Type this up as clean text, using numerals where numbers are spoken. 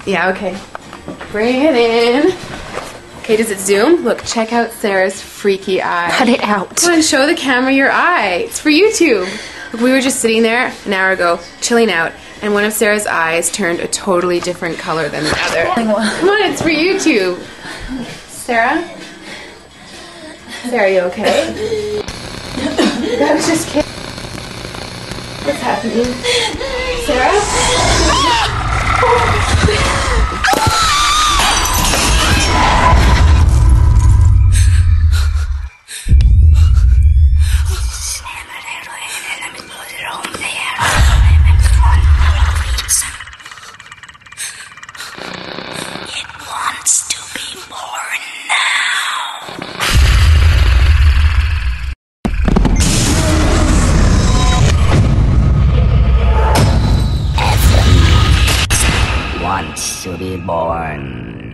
Yeah, okay. Bring it in. Okay, does it zoom? Look, check out Sarah's freaky eye. Cut it out. Come on, show the camera your eye. It's for YouTube. Look, we were just sitting there an hour ago, chilling out, and one of Sarah's eyes turned a totally different color than the other. Come on, it's for YouTube. Sarah? Sarah, you okay? I was just kidding. What's happening? Sarah? It wants to be born now. Wants to be born.